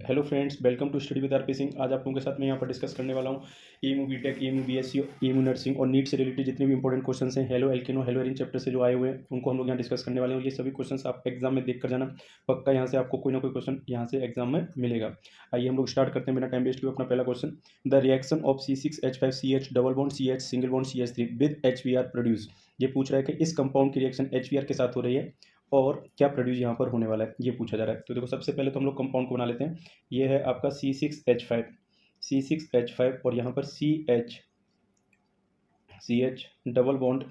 Hello friends, welcome to study with RP Singh. आज आप लोगों के साथ मैं यहाँ पर डिस्कस करने वाला हूँ EMU BTech, EMU BSc, EMU nursing और नीट से रिलेटेड जितने भी इंपॉर्टेंट क्वेश्चंस हैं हेलो एल्केनो हेलो एरिन चैप्टर से जो आए हुए हैं उनको हम लोग यहाँ डिस्कस करने वाले हैं। और ये सभी क्वेश्चंस आप एग्जाम में देख कर जाना, पक्का यहाँ से आपको कोई ना कोई क्वेश्चन यहाँ से एग्जाम में मिलेगा। आइए हम लोग स्टार्ट करते हैं बिना टाइम वेस्ट किए अपना पहला question. The reaction of C6H5CH double bond CH single bond CH3 with HBr produce. ये पूछ रहा है कि इस कंपाउंड की रिएक्शन HBr के साथ हो रही है और क्या प्रोड्यूस यहाँ पर होने वाला है, ये पूछा जा रहा है। तो देखो सबसे पहले तो हम लोग कंपाउंड को बना लेते हैं। ये है आपका C6H5 और यहाँ पर CH डबल बॉन्ड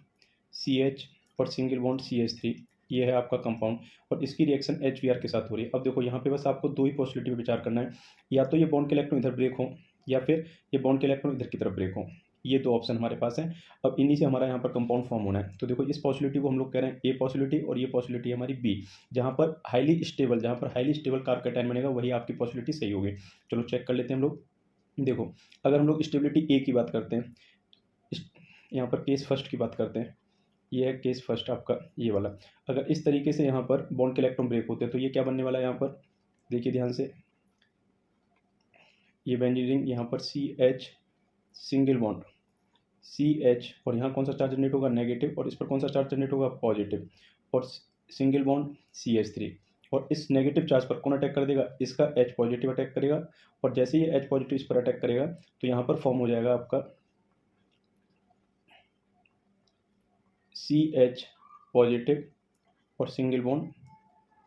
CH और सिंगल बॉन्ड CH3। ये है आपका कंपाउंड और इसकी रिएक्शन HBr के साथ हो रही है। अब देखो यहाँ पे बस आपको दो ही पॉसिबिलिटी पे विचार करना है, या तो ये बॉन्ड के इलेक्ट्रॉन इधर ब्रेक हो या फिर ये बॉन्ड के इलेक्ट्रॉन इधर की तरफ ब्रेक हो। ये दो ऑप्शन हमारे पास है। अब इन्हीं से हमारा यहाँ पर कंपाउंड फॉर्म होना है। तो देखो इस पॉसिबिलिटी को हम लोग कह रहे हैं ए पॉसिबिलिटी और ये पॉसिबिलिटी हमारी बी, जहाँ पर हाईली स्टेबल कार्बोकैटायन बनेगा वही आपकी पॉसिबिलिटी सही होगी। चलो चेक कर लेते हैं हम लोग। देखो अगर हम लोग स्टेबिलिटी ए की बात करते हैं, यहाँ पर केस फर्स्ट की बात करते हैं, ये है केस फर्स्ट आपका ये वाला। अगर इस तरीके से यहाँ पर बॉन्ड के इलेक्ट्रॉन ब्रेक होते हैं तो ये क्या बनने वाला है, यहाँ पर देखिए ध्यान से, ये बेंजीन रिंग यहाँ पर CH सिंगल बॉन्ड CH और यहाँ कौन सा चार्ज जनरेट होगा, नेगेटिव, और इस पर कौन सा चार्ज जनरेट होगा, पॉजिटिव, और सिंगल बॉन्ड CH3। और इस नेगेटिव चार्ज पर कौन अटैक कर देगा, इसका H पॉजिटिव अटैक करेगा, और जैसे ही H पॉजिटिव इस पर अटैक करेगा तो यहाँ पर फॉर्म हो जाएगा आपका CH पॉजिटिव और सिंगल बॉन्ड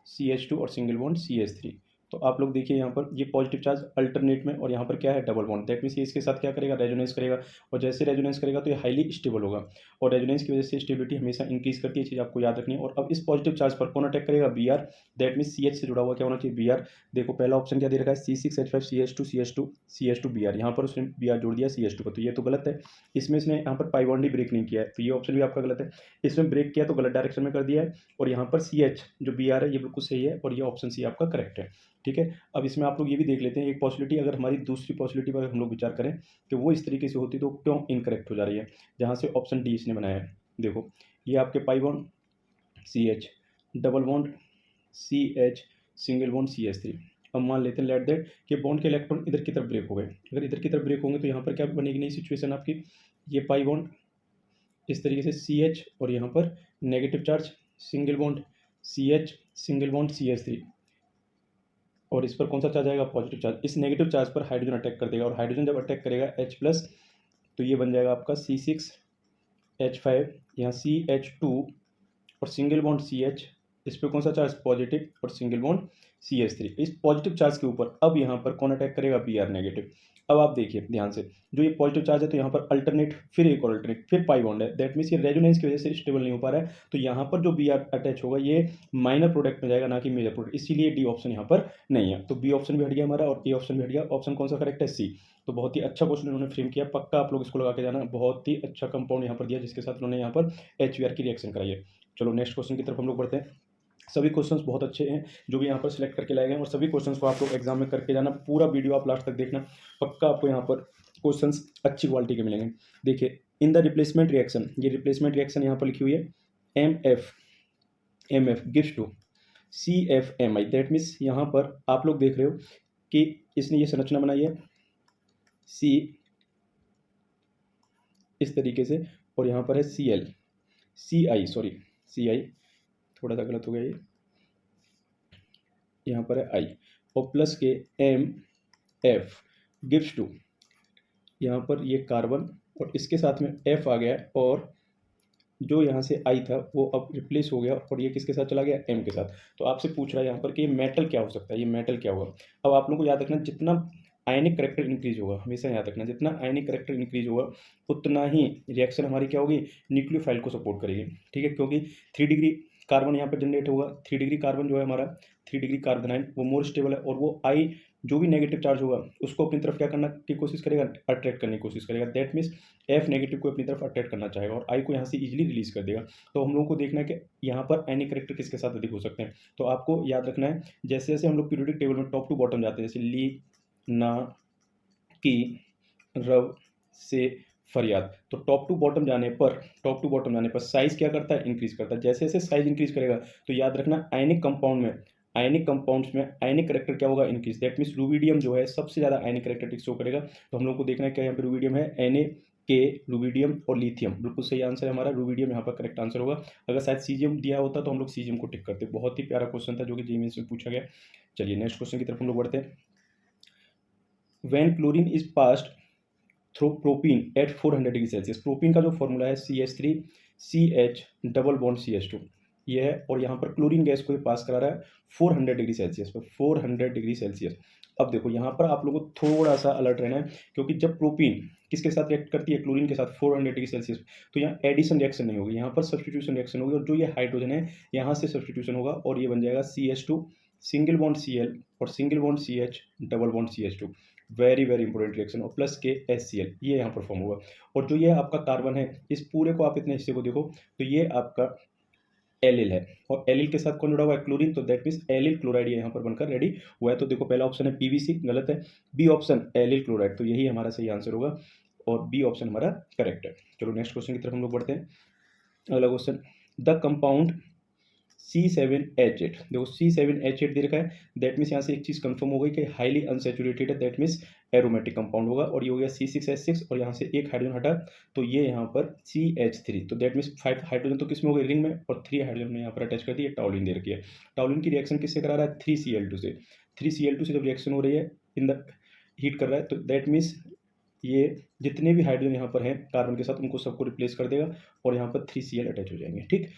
CH2 और सिंगल बॉन्ड CH3। तो आप लोग देखिए यहाँ पर ये पॉजिटिव चार्ज अल्टरनेट में, और यहाँ पर क्या है, डबल बॉन्ड। दैट मीन्स ये इसके साथ क्या करेगा, रेजोनेंस करेगा, और जैसे रेजोनेंस करेगा तो ये हाईली स्टेबल होगा, और रेजोनेंस की वजह से स्टेबिलिटी हमेशा इंक्रीज करती है। चीज़ आपको याद रखनी है। और अब इस पॉजिटिव चार्ज पर कौन अटैक करेगा, Br। दैट मीन्स CH से जुड़ा हुआ क्या होना चाहिए, Br। देखो पहला ऑप्शन क्या दे रखा है, C6H5CH2 Br, यहाँ पर उसने Br जोड़ दिया CH2 पर, तो ये तो गलत है। इसमें इसने यहाँ पर पाई बॉन्ड ही ब्रेक नहीं किया है, तो ये ऑप्शन भी आपका गलत है। इसमें ब्रेक किया तो गलत डायरेक्शन में कर दिया है, और यहाँ पर CH जो Br है ये बिल्कुल सही है, और ये ऑप्शन सी आपका करेक्ट है। ठीक है, अब इसमें आप लोग ये भी देख लेते हैं एक पॉसिबिलिटी, अगर हमारी दूसरी पॉसिबिलिटी पर हम लोग विचार करें कि वो इस तरीके से होती तो क्यों इनकरेक्ट हो जा रही है, जहाँ से ऑप्शन डी इसने बनाया है। देखो ये आपके pi bond CH double bond CH single bond CH3। अब मान लेते हैं लेट दैट कि बॉन्ड के इलेक्ट्रॉन इधर की तरफ ब्रेक हो गए। अगर इधर की तरफ ब्रेक होंगे तो यहाँ पर क्या बनेगी नई सिचुएशन आपकी, ये पाई बॉन्ड इस तरीके से CH और यहाँ पर negative charge single bond CH single bond CH3, और इस पर कौन सा चार्ज आएगा, पॉजिटिव चार्ज। इस नेगेटिव चार्ज पर हाइड्रोजन अटैक कर देगा, और हाइड्रोजन जब अटैक करेगा H प्लस, तो ये बन जाएगा आपका C6H5, यहाँ CH2 और सिंगल बॉन्ड CH, इस पर कौन सा चार्ज, पॉजिटिव, और सिंगल बॉन्ड CH3। इस पॉजिटिव चार्ज के ऊपर अब यहाँ पर कौन अटैक करेगा, Br नेगेटिव। अब आप देखिए ध्यान से, जो ये पॉजिटिव चार्ज है तो यहाँ पर अल्टरनेट, फिर एक और अल्टरनेट, फिर पाई बॉन्ड है। दैट मीन्स ये रेजोनेंस की वजह से स्टेबल नहीं हो पा रहा है, तो यहाँ पर जो Br अटैच होगा ये माइनर प्रोडक्ट में जाएगा, ना कि मेजर प्रोडक्ट, इसीलिए डी ऑप्शन यहाँ पर नहीं है। तो बी ऑप्शन भी हट गया हमारा और ए ऑप्शन भी हट गया। ऑप्शन कौन सा करेक्ट है, सी। तो बहुत ही अच्छा क्वेश्चन उन्होंने फ्रेम किया, पक्का आप लोग इसको लगा के जाना। बहुत ही अच्छा कंपाउंड यहाँ पर दिया जिसके साथ उन्होंने यहाँ पर HBr की रिएक्शन कराई है। चलो नेक्स्ट क्वेश्चन की तरफ हम लोग बढ़ते हैं। सभी क्वेश्चंस बहुत अच्छे हैं जो भी यहाँ पर सिलेक्ट करके लाए गए हैं, और सभी क्वेश्चंस को आप लोग एग्जाम में करके जाना। पूरा वीडियो आप लास्ट तक देखना, पक्का आपको यहाँ पर क्वेश्चंस अच्छी क्वालिटी के मिलेंगे। देखिए इन द रिप्लेसमेंट रिएक्शन, ये रिप्लेसमेंट रिएक्शन यहाँ पर लिखी हुई है, MF gives to CFMI। That means यहाँ पर आप लोग देख रहे हो कि इसने ये संरचना बनाई है C इस तरीके से, और यहाँ पर है CI, थोड़ा सा गलत हो गया ये, यहाँ पर है I, और प्लस के MF गिव्स टू, यहाँ पर ये कार्बन और इसके साथ में F आ गया, और जो यहाँ से I था वो अब रिप्लेस हो गया, और ये किसके साथ चला गया, M के साथ। तो आपसे पूछ रहा है यहाँ पर कि ये मेटल क्या हो सकता है, ये मेटल क्या होगा। अब आप लोगों को याद रखना, जितना आयनिक करेक्टर इंक्रीज होगा, हमेशा याद रखना, जितना आयनिक करेक्टर इंक्रीज होगा उतना ही रिएक्शन हमारी क्या होगी, न्यूक्लियोफाइल को सपोर्ट करेगी। ठीक है, क्योंकि 3 डिग्री कार्बन यहाँ पर जनरेट होगा। 3 डिग्री कार्बन जो है हमारा, 3 डिग्री कार्बोनाइल, वो मोर स्टेबल है, और वो I जो भी नेगेटिव चार्ज होगा उसको अपनी तरफ क्या करना की कोशिश करेगा, अट्रैक्ट करने की कोशिश करेगा। दैट मीन्स F नेगेटिव को अपनी तरफ अट्रैक्ट करना चाहेगा, और I को यहाँ से इजीली रिलीज कर देगा। तो हम लोगों को देखना है कि यहाँ पर आयनिक करेक्टर किसके साथ अधिक हो सकते हैं। तो आपको याद रखना है, जैसे जैसे हम लोग पीरियोडिक टेबल में टॉप टू बॉटम जाते हैं, जैसे ली, ना, की, रव, से, फरियाद, तो टॉप टू बॉटम जाने पर साइज क्या करता है, इंक्रीज करता है। जैसे जैसे साइज इंक्रीज करेगा तो याद रखना आयनिक कंपाउंड में आयनिक कंपाउंड्स में आयनिक करेक्टर क्या होगा, इंक्रीज। दैट मीन्स रुबिडियम जो है सबसे ज़्यादा आयनिक करेक्टरिस्टिक शो करेगा। तो हम लोग को देखना है क्या यहाँ पे रुबिडियम है, Na के, रुबिडियम और लिथियम, बिल्कुल सही आंसर है हमारा, रुबिडियम यहाँ पर करेक्ट आंसर होगा। अगर शायद सीजियम दिया होता तो हम लोग सीजियम को टिक करते। बहुत ही प्यारा क्वेश्चन था जो कि जेईई में पूछा गया। चलिए नेक्स्ट क्वेश्चन की तरफ हम लोग बढ़ते हैं। When chlorine is passed through propene at 400 degree Celsius, propene का जो फॉर्मूला है CH3CH डबल बॉन्ड CH2 ये है, और यहाँ पर क्लोरीन गैस को ये पास करा रहा है 400 डिग्री सेल्सियस पर, 400 डिग्री सेल्सियस। अब देखो यहाँ पर आप लोगों को थोड़ा सा अलर्ट रहना है, क्योंकि जब प्रोपीन किसके साथ रिएक्ट करती है, क्लोरीन के साथ 400 डिग्री सेल्सियस, तो यहाँ एडिशन रिएक्शन नहीं होगी, यहाँ पर सब्सटीट्यूशन रिएक्शन होगी, और जो ये हाइड्रोजन है यहाँ से सब्सटीट्यूशन होगा और ये बन जाएगा CH2 सिंगल बॉन्ड Cl और single bond CH double bond CH2। Very very important reaction, और प्लस के HCl ये यहाँ पर फॉर्म होगा। और जो ये आपका कार्बन है, इस पूरे को आप इतने हिस्से को देखो तो ये आपका एलिल है, और एलिल के साथ कौन जुड़ा हुआ है, क्लोरीन, तो दैट मीन्स एलिल क्लोराइड यहाँ पर बनकर रेडी हुआ है। तो देखो पहला ऑप्शन है PVC, गलत है। बी ऑप्शन एलिल क्लोराइड, तो यही हमारा सही आंसर होगा, और बी ऑप्शन हमारा करेक्ट है। चलो नेक्स्ट क्वेश्चन की तरफ हम लोग बढ़ते हैं। अगला क्वेश्चन, द कंपाउंड C7H8, देखो C7H8 दे रखा है, दैट मीन्स यहाँ से एक चीज़ कंफर्म हो गई कि हाईली अनसेचुरेटेड है, दैट मीन्स एरोमेटिक कंपाउंड होगा। और ये हो गया C6H6, और यहाँ से एक हाइड्रोजन हटा तो ये यहाँ पर CH3, तो दैट मीन्स 5 हाइड्रोजन तो किस में हो गई, रिंग में, और 3 हाइड्रोजन में यहाँ पर अटैच कर दी, टाउलिन दे रखी है। टाउलिन की रिएक्शन किससे करा रहा है, 3Cl2 से। 3Cl2 से जब रिएक्शन हो रही है इन द हीट कर रहा है, तो दैट मीन्स ये जितने भी हाइड्रोजन यहाँ पर हैं कार्बन के साथ उनको सबको रिप्लेस कर देगा, और यहाँ पर 3Cl अटैच हो जाएंगे, ठीक,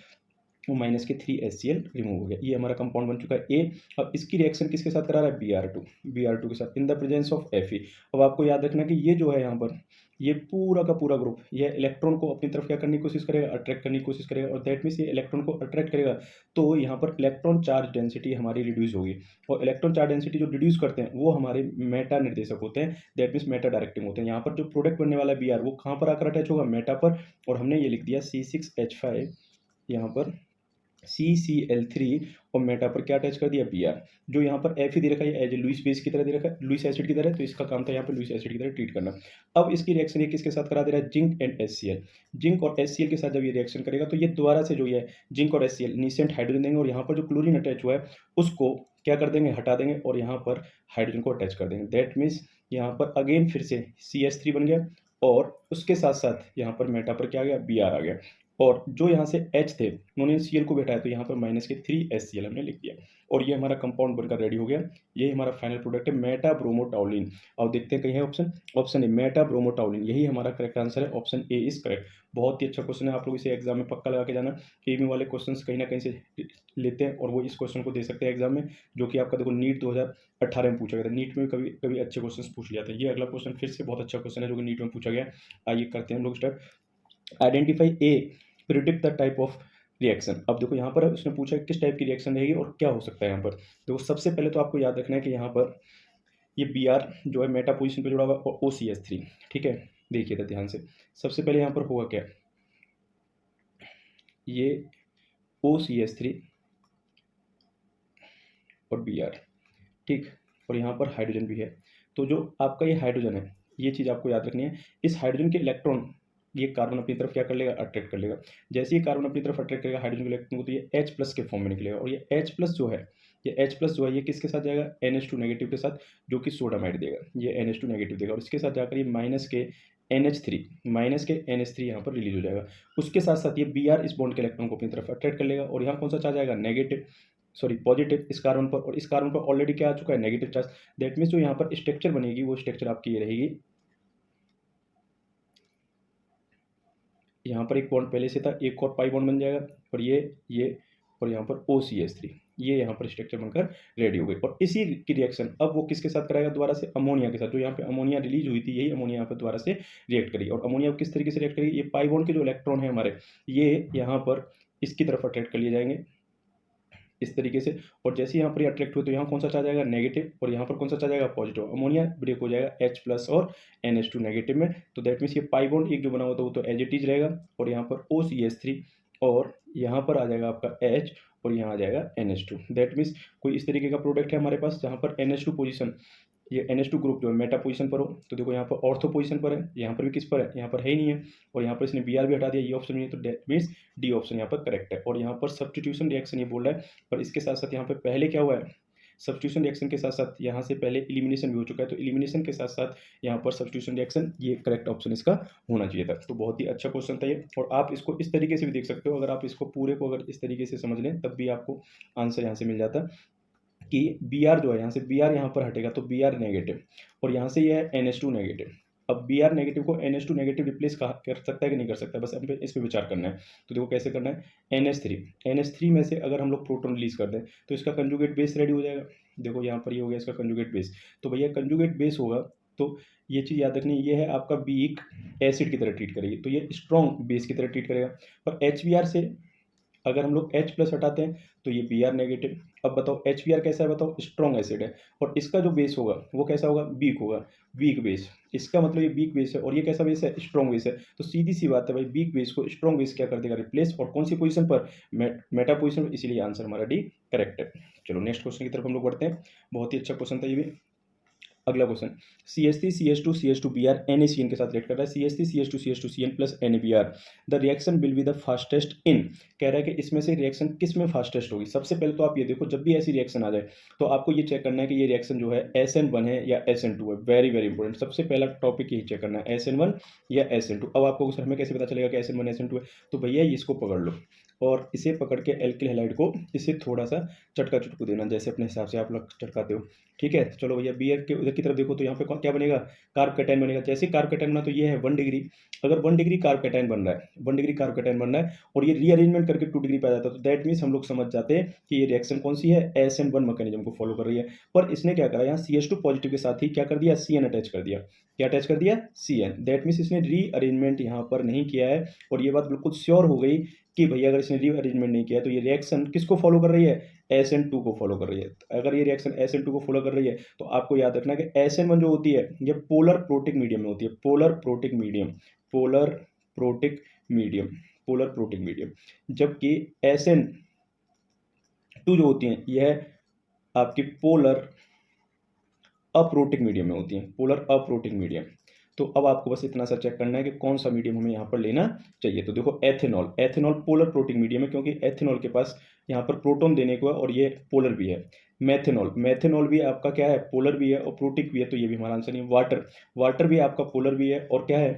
वो माइनस के 3HCl रिमूव हो गया। ये हमारा कंपाउंड बन चुका है ए। अब इसकी रिएक्शन किसके साथ करा रहा है, Br2 के साथ इन द प्रेजेंस ऑफ Fe। अब आपको याद रखना कि ये जो है यहाँ पर ये पूरा का पूरा ग्रुप ये इलेक्ट्रॉन को अपनी तरफ क्या करने की कोशिश करेगा, अट्रैक्ट करने की कोशिश करेगा, और दैट मीन्स ये इलेक्ट्रॉन को अट्रैक्ट करेगा, तो यहाँ पर इलेक्ट्रॉन चार्ज डेंसिटी हमारी रिड्यूस होगी। और इलेक्ट्रॉन चार्ज डेंसिटी जो रिड्यूस करते हैं वो हमारे मेटा निर्देशक होते हैं, दैट मीन्स मेटा डायरेक्टिंग होते हैं। यहाँ पर जो प्रोडक्ट बनने वाला है Br वो कहाँ पर आकर अटैच होगा, मेटा पर, और हमने ये लिख दिया C6H5 यहाँ पर CCl3, और मेटा पर क्या अटैच कर दिया, Br। जो यहाँ पर Fe दे रखा है एज ए लुईस बेस की तरह दे रखा है, लुईस एसिड की तरह, तो इसका काम था यहाँ पर लुईस एसिड की तरह ट्रीट करना। अब इसकी रिएक्शन ये किसके साथ करा दे रहा है, जिंक एंड HCl। जिंक और HCl के साथ जब ये रिएक्शन करेगा तो ये दोबारा से जो ये जिंक और HCl नीसेंट हाइड्रोजन देंगे, और यहाँ पर जो क्लोरीन अटैच हुआ है उसको क्या कर देंगे, हटा देंगे, और यहाँ पर हाइड्रोजन को अटैच कर देंगे। दैट मीन्स यहाँ पर अगेन फिर से CH3 बन गया, और उसके साथ साथ यहाँ पर मेटा पर क्या आ गया, Br आ गया, और जो यहाँ से H थे उन्होंने Cl को बैठाया, तो यहाँ पर माइनस के 3HCl हमने लिख दिया, और ये हमारा कंपाउंड बनकर रेडी हो गया। ये हमारा फाइनल प्रोडक्ट है मेटा ब्रोमोटाउलिन। अब देखते हैं कहीं है ऑप्शन, ऑप्शन ए मेटा ब्रोमोटाउलिन, यही हमारा करेक्ट आंसर है, ऑप्शन ए इज करेक्ट। बहुत ही अच्छा क्वेश्चन है, आप लोग इसे एग्जाम में पक्का लगा के जाना। एमी वाले क्वेश्चन कहीं ना कहीं से लेते हैं, और वो इस क्वेश्चन को दे सकते हैं एग्जाम में, जो कि आपका देखो नीट 2018 में पूछा गया था। नीट में कभी कभी अच्छे क्वेश्चन पूछ लिया था। ये अगला क्वेश्चन फिर से बहुत अच्छा क्वेश्चन है जो कि नीट में पूछा गया। आइए करते हैं हम लोग start. Identify A, predict the type of reaction. अब देखो यहाँ पर उसने पूछा किस टाइप की रिएक्शन रहेगी और क्या हो सकता है। यहाँ पर देखो सबसे पहले तो आपको याद रखना है कि यहाँ पर ये Br जो है मेटा पोजीशन पे जुड़ा हुआ और OCH3, ठीक है, देखिए तो ध्यान से। सबसे पहले यहाँ पर होगा क्या, ये OCH3 और Br, ठीक, और यहाँ पर हाइड्रोजन भी है। तो जो आपका ये हाइड्रोजन है, ये चीज़ आपको याद रखनी है। इस हाइड्रोजन के इलेक्ट्रॉन ये कार्बन अपनी तरफ क्या कर लेगा, अट्रैक्ट कर लेगा। जैसे ही कार्बन अपनी तरफ अट्रैक्ट करेगा हाइड्रोजन के इलेक्ट्रॉन को, तो ये H+ के फॉर्म में निकलेगा, और ये H+ जो है, ये H+ जो है ये किसके साथ जाएगा, NH2 नेगेटिव के साथ, जो कि सोडामाइड देगा। ये NH2 नेगेटिव देगा, और इसके साथ जाकर ये माइनस के NH3 यहाँ पर रिलीज हो जाएगा। उसके साथ साथ ये Br इस बॉन्ड के इलेक्ट्रॉन को अपनी तरफ अट्रैक्ट कर लेगा, और यहाँ कौन सा चार्ज आएगा, नेगेटिव, सॉरी पॉजिटिव इस कार्बन पर, और इस कार्बन पर ऑलरेडी क्या आ चुका है, नेगेटिव चार्ज। दैट मीन्स जो यहाँ पर स्ट्रक्चर बनेगी वो स्ट्रक्चर आपकी ये रहेगी, यहाँ पर एक बॉन्ड पहले से था, एक और पाई बॉन्ड बन जाएगा, और ये और यहाँ पर OCH3, ये यहाँ पर स्ट्रक्चर बनकर रेडी हो गई। और इसी की रिएक्शन अब वो किसके साथ कराएगा, दोबारा से अमोनिया के साथ। जो यहाँ पे अमोनिया रिलीज हुई थी, यही अमोनिया यहाँ पर दोबारा से रिएक्ट करेगी। और अमोनिया किस तरीके से रिएक्ट करेगी, ये पाई बॉन्ड के जो इलेक्ट्रॉन है हमारे, ये यहाँ पर इसकी तरफ अट्रैक्ट कर लिए जाएंगे इस तरीके से। और जैसे यहाँ पर ये अट्रैक्ट हुए तो यहाँ कौन सा चार्ज आएगा, नेगेटिव, और यहाँ पर कौन सा चार्ज आएगा, पॉजिटिव। अमोनिया ब्रेक हो जाएगा H+ और NH2 नेगेटिव में। तो दैट मीन्स ये पाई बॉन्ड एक जो बना हुआ था वो तो एज इट इज रहेगा, और यहाँ पर OCH3, और यहाँ पर आ जाएगा आपका H, और यहाँ आ जाएगा NH2। दैट मीन्स कोई इस तरीके का प्रोडक्ट है हमारे पास जहाँ पर NH2 पोजीशन ये NH2 ग्रुप जो है मेटा पोजीशन पर हो, तो देखो यहाँ पर ऑर्थो पोजीशन पर है, यहाँ पर भी किस पर है, यहाँ पर है ही नहीं है, और यहाँ पर इसने Br भी हटा दिया, ये ऑप्शन नहीं है, तो डेट मीन्स डी ऑप्शन यहाँ पर करेक्ट है। और यहाँ पर सब्स्टिट्यूशन रिएक्शन ये बोल रहा है, पर इसके साथ साथ यहाँ पर पहले क्या हुआ है, सब्स्टिट्यूशन रिएक्शन के साथ साथ यहाँ से पहले एलिमिनेशन भी हो चुका है, तो एलिमिनेशन के साथ साथ यहाँ पर सब्स्टिट्यूशन रिएक्शन, ये करेक्ट ऑप्शन इसका होना चाहिए था। तो बहुत ही अच्छा क्वेश्चन था ये, और आप इसको इस तरीके से भी देख सकते हो, अगर आप इसको पूरे को अगर इस तरीके से समझ लें तब भी आपको आंसर यहाँ से मिल जाता कि Br जो है यहाँ से Br यहाँ पर हटेगा तो Br नेगेटिव, और यहाँ से यह है NH2 नेगेटिव। अब Br नेगेटिव को NH2 नेगेटिव रिप्लेस कर सकता है कि नहीं कर सकता है, बस इस पर विचार करना है। तो देखो कैसे करना है, NH3 में से अगर हम लोग प्रोटॉन रिलीज कर दें तो इसका कंजुगेट बेस रेडी हो जाएगा। देखो यहाँ पर ये हो गया इसका कंजुगेट बेस, तो भैया कंजुगेट बेस होगा तो ये चीज़ याद रखनी, ये है आपका वीक एसिड की तरह ट्रीट करेगी, तो ये स्ट्रॉन्ग बेस की तरह ट्रीट करेगा। पर HBr से अगर हम लोग H+ हटाते हैं तो ये Br नेगेटिव। अब बताओ HBr कैसा है, बताओ स्ट्रॉन्ग एसिड है, और इसका जो बेस होगा वो कैसा होगा, वीक होगा, वीक बेस। इसका मतलब ये वीक बेस है, और ये कैसा बेस है, स्ट्रॉन्ग बेस है। तो सीधी सी बात है भाई, वीक बेस को स्ट्रॉन्ग बेस क्या कर देगा, रिप्लेस, और कौन सी पोजीशन पर, मेटा पोजीशन पर, इसीलिए आंसर हमारा डी करेक्ट है। चलो नेक्स्ट क्वेश्चन की तरफ हम लोग बढ़ते हैं, बहुत ही अच्छा क्वेश्चन था ये भी। अगला question, CH3 CH2 CH2 Br NaCN के साथ रिएक्ट कर रहा है, CH3 CH2 CH2 CN plus NaBr, the reaction will be the fastest in. कह रहा है कि इसमें से रिएक्शन किस में फास्टेस्ट होगी। सबसे पहले तो आप ये देखो, जब भी ऐसी रिएक्शन आ जाए तो आपको ये चेक करना है कि ये रिएक्शन जो है SN1 है या SN2 है। वेरी वेरी इंपॉर्टेंट, सबसे पहला टॉपिक यही चेक करना है, SN1 या SN2। अब आपको सर हमें कैसे पता चलेगा कि SN1 SN2 है, तो भैया इसको पकड़ लो और इसे पकड़ के एल्किल हैलाइड को इसे थोड़ा सा चटका चुटकू देना, जैसे अपने हिसाब से आप लोग चटकाते हो, ठीक है। चलो भैया Br के उधर की तरफ देखो, तो यहाँ पे क्या बनेगा, कार्ब कैटायन बनेगा। जैसे कार्ब कैटायन बना तो ये है 1 डिग्री, अगर 1 डिग्री कार्ब कैटायन बन रहा है, 1 डिग्री कार्ब कैटायन बन रहा है, और ये रीअरेंजमेंट करके 2 डिग्री पे आ जाता है, तो दैट मीन्स हम लोग समझ जाते हैं कि ये रिएक्शन कौन सी है, SN1 मैकेनिज्म को फॉलो कर रही है। पर इसने क्या करा, यहाँ CH2 पॉजिटिव के साथ ही क्या कर दिया, CN अटैच कर दिया। क्या अटैच कर दिया, CN। दैट मीन्स इसने रीअरेंजमेंट यहाँ पर नहीं किया है, और ये बात बिल्कुल श्योर हो गई कि भैया अगर इसने रीअरेंजमेंट नहीं किया तो ये रिएक्शन किसको फॉलो कर रही है, SN2 को फॉलो कर रही है। अगर ये रिएक्शन SN2 को फॉलो कर रही है तो आपको याद रखना कि SN1 जो होती है ये पोलर प्रोटिक मीडियम में होती है, polar protic medium, polar protic medium, polar protic medium, जबकि SN2 जो होती है यह आपकी पोलर अप्रोटिक मीडियम में होती है, पोलर अप्रोटिक मीडियम। तो अब आपको बस इतना सा चेक करना है कि कौन सा मीडियम हमें यहाँ पर लेना चाहिए। तो देखो ethanol, ethanol polar protic medium है, क्योंकि एथेनॉल के पास यहाँ पर प्रोटॉन देने को है और ये पोलर भी है। मेथेनॉल, मेथेनॉल भी आपका क्या है, पोलर भी है और प्रोटिक भी है, तो ये भी हमारा आंसर नहीं है। वाटर, वाटर भी आपका पोलर भी है और क्या है,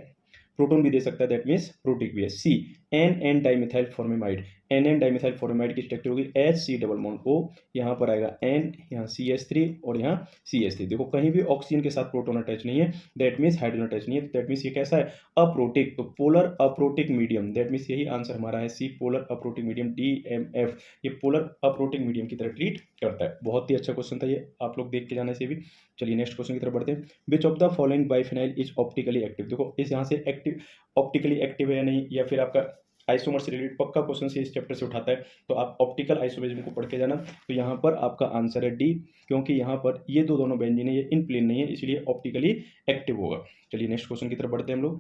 प्रोटॉन भी दे सकता है, दैट मीन्स प्रोटिक भी है। सी, एन डाइमिथाइल फॉर्मेमाइड, एन डाइमिथाइल फॉर्मेमाइड की स्ट्रक्चर होगी HC डबल बॉन्ड O, यहाँ पर आएगा N, यहाँ CH3 और यहाँ CH3। देखो कहीं भी ऑक्सीजन के साथ प्रोटॉन अटैच नहीं है, दैट मीन्स हाइड्रोजन अटैच नहीं है, दैट मीन्स ये कैसा है, अप्रोटिक। तो polar aprotic medium, that means यही आंसर हमारा है सी, पोलर अप्रोटिक मीडियम, DMF। ये पोलर अप्रोटिक मीडियम की तरह ट्रीट करता है। बहुत ही अच्छा क्वेश्चन था ये, आप लोग देख के जाने से भी। चलिए नेक्स्ट क्वेश्चन की तरफ बढ़ते हैं। विच of the following biphenyl is optically active. देखो इस यहाँ से एक्टिव, ऑप्टिकली एक्टिव है या नहीं, या फिर आपका आइसोमर से रिलेटेड पक्का क्वेश्चन से इस चैप्टर से उठाता है, तो आप ऑप्टिकल आइसोमेरिज्म को पढ़ के जाना। तो यहाँ पर आपका आंसर है डी, क्योंकि यहाँ पर ये दोनों बेंजीन है, ये इन प्लेन नहीं है, इसलिए ऑप्टिकली एक्टिव होगा। चलिए नेक्स्ट क्वेश्चन की तरफ बढ़ते हैं हम लोग।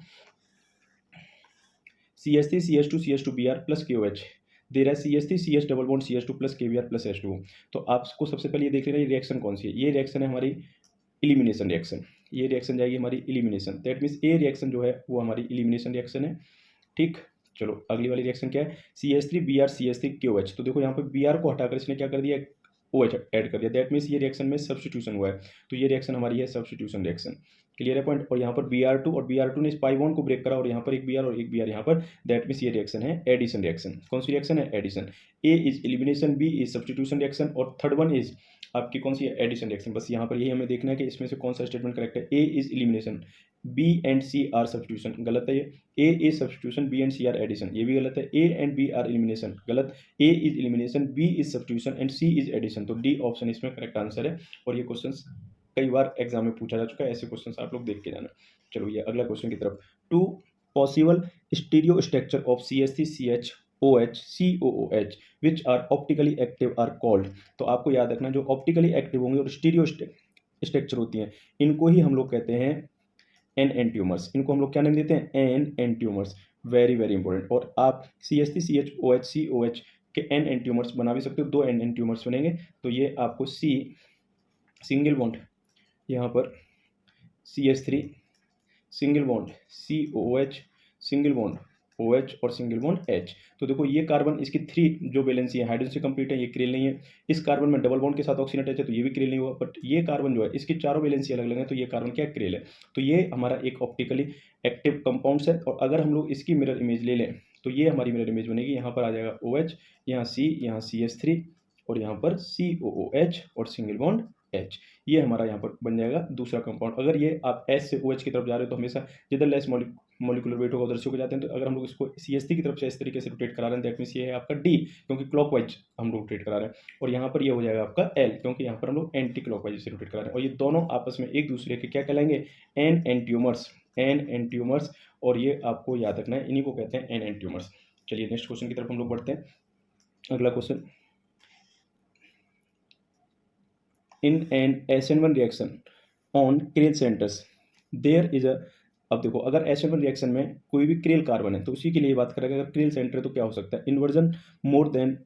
CH3 CH2 CH2 Br plus KOH दे रहा है, CH3 CH double bond CH2 plus KBr plus H2। तो आपको सबसे पहले ये देख लेना, ये रिएक्शन कौन सी है। ये रिएक्शन है हमारी इलिमिनेशन रिएक्शन, ये रिएक्शन जाएगी हमारी elimination, that means A reaction जो है वो हमारी इलिमिनेशन रिएक्शन है, ठीक। चलो अगली वाली रिएक्शन क्या है, CH3 Br CH3 KOH। तो देखो यहाँ पे Br को हटाकर इसने क्या कर दिया, OH ऐड कर दिया, दैट मीन्स ये रिएक्शन में सब्स्टिट्यूशन हुआ है, तो ये रिएक्शन हमारी है सब्स्टिट्यूशन रिएक्शन। क्लियर है पॉइंट। और यहाँ पर Br2 और Br2 ने इस पाई बॉन्ड को ब्रेक करा, और यहाँ पर एक Br और एक Br यहाँ पर, दैट मीन्स ये रिएक्शन है एडिशन रिएक्शन। कौन सी रिएक्शन है, addition. A is elimination, B is substitution reaction, और थर्ड वन इज आपकी कौन सी है, एडिशन रिएक्शन। बस यहाँ पर यही हमें देखना है कि इसमें से कौन सा स्टेटमेंट करेक्ट है। A is elimination, B and C are substitution, गलत है ये। A is substitution, B and C are addition, ये भी गलत है। A and B are elimination, गलत। A is elimination, B is substitution and C is addition, तो D option इसमें करेक्ट आंसर है। और ये क्वेश्चन कई बार एग्जाम में पूछा जा चुका है, ऐसे क्वेश्चन आप लोग देख के जाना। चलो ये अगला क्वेश्चन की तरफ। Two possible stereo structure of CH3 CHOH COOH which are optically active are called. तो आपको याद रखना, जो ऑप्टिकली एक्टिव होंगे और स्टीरियो स्ट्रक्चर होती हैं, इनको ही हम लोग कहते हैं एन एंटियोमर्स। इनको हम लोग क्या नाम देते हैं, enantiomers. Very very important. और आप CH3 CHOH COH के एन एंटियोमर्स बना भी सकते हो, 2 एन एंटियोमर्स बनेंगे। तो ये आपको सी सिंगल बॉन्ड यहाँ पर CH3 single bond COOH single bond OH और सिंगल बॉन्ड H। तो देखो ये कार्बन इसकी 3 जो वैलेंसी है हाइड्रोजन से कंप्लीट है, ये क्रिल नहीं है। इस कार्बन में डबल बॉन्ड के साथ ऑक्सीजन अटैच है तो ये भी क्रिल नहीं हुआ। बट ये कार्बन जो है इसकी चारों वैलेंसी अलग अलग है तो ये कार्बन क्या क्रिल है। तो ये हमारा एक ऑप्टिकली एक्टिव कंपाउंड्स है। और अगर हम लोग इसकी मिरर इमेज ले लें तो ये हमारी मिरर इमेज बनेगी। यहाँ पर आ जाएगा OH, यहाँ C, यहाँ CH3 और यहाँ पर COOH और सिंगल बॉन्ड H। ये हमारा यहाँ पर बन जाएगा दूसरा कंपाउंड। अगर ये आप S से OH की तरफ जा रहे हो तो हमेशा जिधर लेस मॉलिक्यूलर वेट होगा उधर से होकर जाते हैं। तो अगर हम लोग इसको CH3 की तरफ से इस तरीके से रोटेट करा रहे हैं दैट मीन्स ये है आपका D, क्योंकि क्लॉकवाइज हम लोग रोटेट करा रहे हैं। और यहाँ पर ये हो जाएगा आपका L, क्योंकि यहाँ पर हम लोग एंटी क्लॉकवाइज से रोटेट करा रहे हैं। और ये दोनों आपस में एक दूसरे के क्या कहलाएंगे, एन एंटियोमर्स। और ये आपको याद रखना है, इन्हीं को कहते हैं एन एंटियोमर्स। चलिए नेक्स्ट क्वेश्चन की तरफ हम लोग बढ़ते हैं। अगला question, in an SN1 reaction on chiral centers there is a. अब देखो अगर SN1 रिएक्शन में कोई भी क्रिल कार्बन है तो उसी के लिए बात करेंगे। अगर क्रिल सेंटर है तो क्या हो सकता है, inversion more than